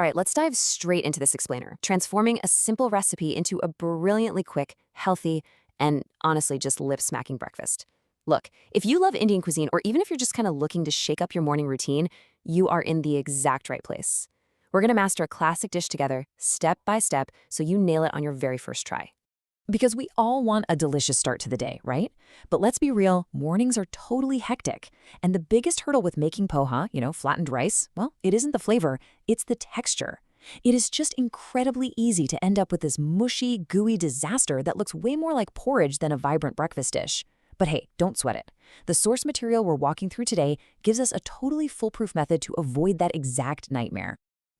All right, let's dive straight into this explainer, transforming a simple recipe into a brilliantly quick, healthy, and honestly just lip-smacking breakfast. Look, if you love Indian cuisine, or even if you're just kind of looking to shake up your morning routine, you are in the exact right place. We're going to master a classic dish together, step by step, so you nail it on your very first try. Because we all want a delicious start to the day, right? But let's be real, mornings are totally hectic. And the biggest hurdle with making poha, flattened rice, well, it isn't the flavor, it's the texture. It is just incredibly easy to end up with this mushy, gooey disaster that looks way more like porridge than a vibrant breakfast dish. But hey, don't sweat it. The source material we're walking through today gives us a totally foolproof method to avoid that exact nightmare.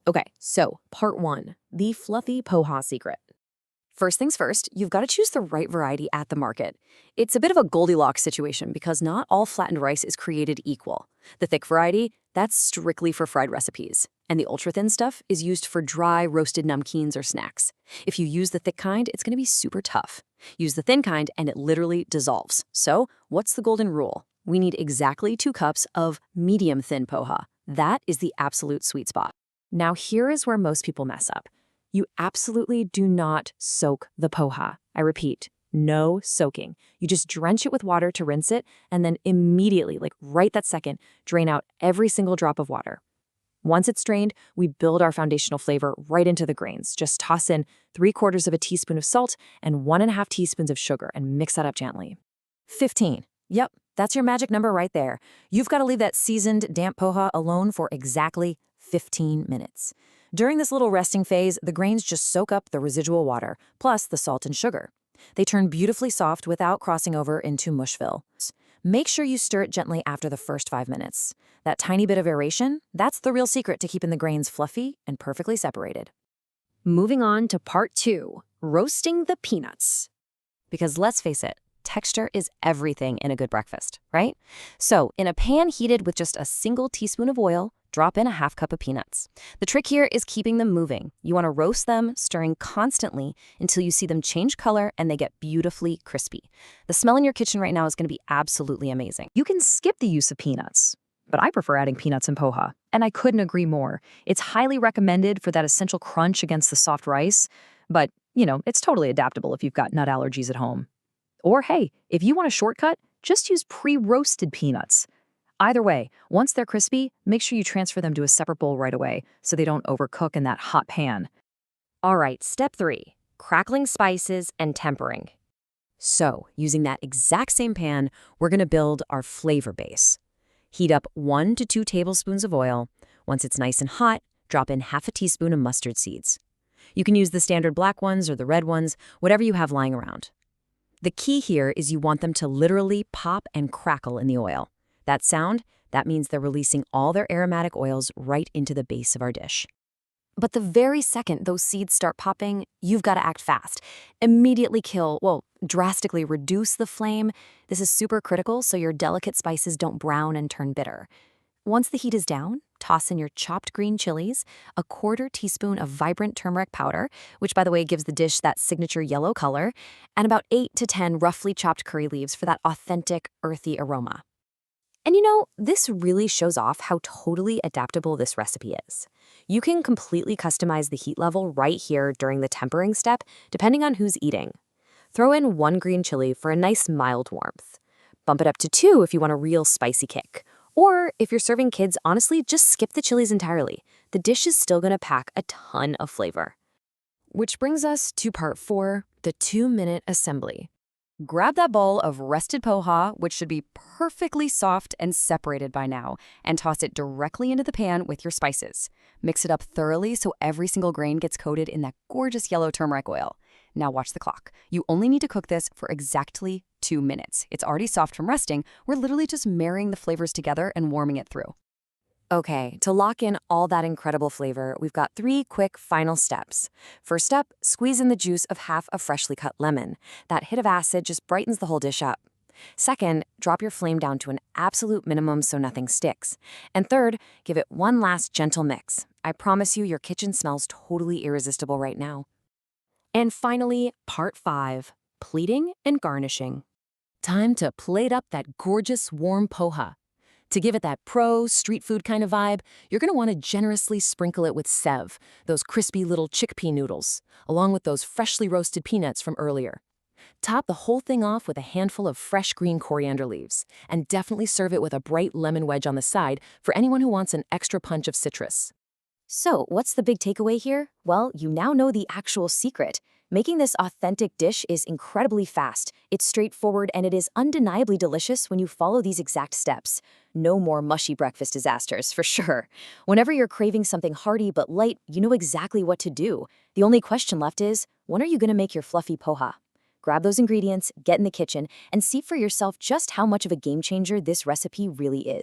Okay, so part 1, the fluffy poha secret. First things first, you've got to choose the right variety at the market. It's a bit of a Goldilocks situation because not all flattened rice is created equal. The thick variety, that's strictly for fried recipes. And the ultra-thin stuff is used for dry, roasted namkeens or snacks. If you use the thick kind, it's going to be super tough. Use the thin kind and it literally dissolves. So, what's the golden rule? We need exactly 2 cups of medium-thin poha. That is the absolute sweet spot. Now here is where most people mess up. You absolutely do not soak the poha. I repeat, no soaking. You just drench it with water to rinse it, and then immediately, like right that second, drain out every single drop of water. Once it's drained, we build our foundational flavor right into the grains. Just toss in 3/4 of a teaspoon of salt and 1.5 teaspoons of sugar and mix that up gently. 15. Yep, that's your magic number right there. You've got to leave that seasoned, damp poha alone for exactly 15 minutes. During this little resting phase, the grains just soak up the residual water, plus the salt and sugar. They turn beautifully soft without crossing over into mushfill. Make sure you stir it gently after the first 5 minutes. That tiny bit of aeration, that's the real secret to keeping the grains fluffy and perfectly separated. Moving on to part 2, roasting the peanuts. Because let's face it, texture is everything in a good breakfast, right? So, in a pan heated with just a single teaspoon of oil, drop in a 1/2 cup of peanuts. The trick here is keeping them moving. You want to roast them, stirring constantly until you see them change color and they get beautifully crispy. The smell in your kitchen right now is going to be absolutely amazing. You can skip the use of peanuts, but I prefer adding peanuts in poha, and I couldn't agree more. It's highly recommended for that essential crunch against the soft rice, but, it's totally adaptable if you've got nut allergies at home. Or hey, if you want a shortcut, just use pre-roasted peanuts. Either way, once they're crispy, make sure you transfer them to a separate bowl right away so they don't overcook in that hot pan. All right, step 3, crackling spices and tempering. So, using that exact same pan, we're going to build our flavor base. Heat up 1 to 2 tablespoons of oil. Once it's nice and hot, drop in 1/2 teaspoon of mustard seeds. You can use the standard black ones or the red ones, whatever you have lying around. The key here is you want them to literally pop and crackle in the oil. That sound, that means they're releasing all their aromatic oils right into the base of our dish. But the very second those seeds start popping, you've got to act fast. Immediately drastically reduce the flame. This is super critical so your delicate spices don't brown and turn bitter. Once the heat is down, toss in your chopped green chilies, a 1/4 teaspoon of vibrant turmeric powder, which by the way gives the dish that signature yellow color, and about 8 to 10 roughly chopped curry leaves for that authentic, earthy aroma. And this really shows off how totally adaptable this recipe is. You can completely customize the heat level right here during the tempering step, depending on who's eating. Throw in 1 green chili for a nice mild warmth. Bump it up to 2 if you want a real spicy kick. Or if you're serving kids, honestly, just skip the chilies entirely. The dish is still going to pack a ton of flavor. Which brings us to part 4, the 2-minute assembly. Grab that bowl of rested poha, which should be perfectly soft and separated by now, and toss it directly into the pan with your spices. Mix it up thoroughly so every single grain gets coated in that gorgeous yellow turmeric oil. Now watch the clock. You only need to cook this for exactly 2 minutes. It's already soft from resting. We're literally just marrying the flavors together and warming it through. Okay, to lock in all that incredible flavor, we've got 3 quick final steps. First step, squeeze in the juice of 1/2 a freshly cut lemon. That hit of acid just brightens the whole dish up. Second, drop your flame down to an absolute minimum so nothing sticks. And third, give it one last gentle mix. I promise you, your kitchen smells totally irresistible right now. And finally, part 5, plating and garnishing. Time to plate up that gorgeous warm poha. To give it that pro, street food kind of vibe, you're going to want to generously sprinkle it with sev, those crispy little chickpea noodles, along with those freshly roasted peanuts from earlier. Top the whole thing off with a handful of fresh green coriander leaves, and definitely serve it with a bright lemon wedge on the side for anyone who wants an extra punch of citrus. So, what's the big takeaway here? Well, you now know the actual secret. Making this authentic dish is incredibly fast, it's straightforward, and it is undeniably delicious when you follow these exact steps. No more mushy breakfast disasters, for sure. Whenever you're craving something hearty but light, you know exactly what to do. The only question left is, when are you going to make your fluffy poha? Grab those ingredients, get in the kitchen, and see for yourself just how much of a game changer this recipe really is.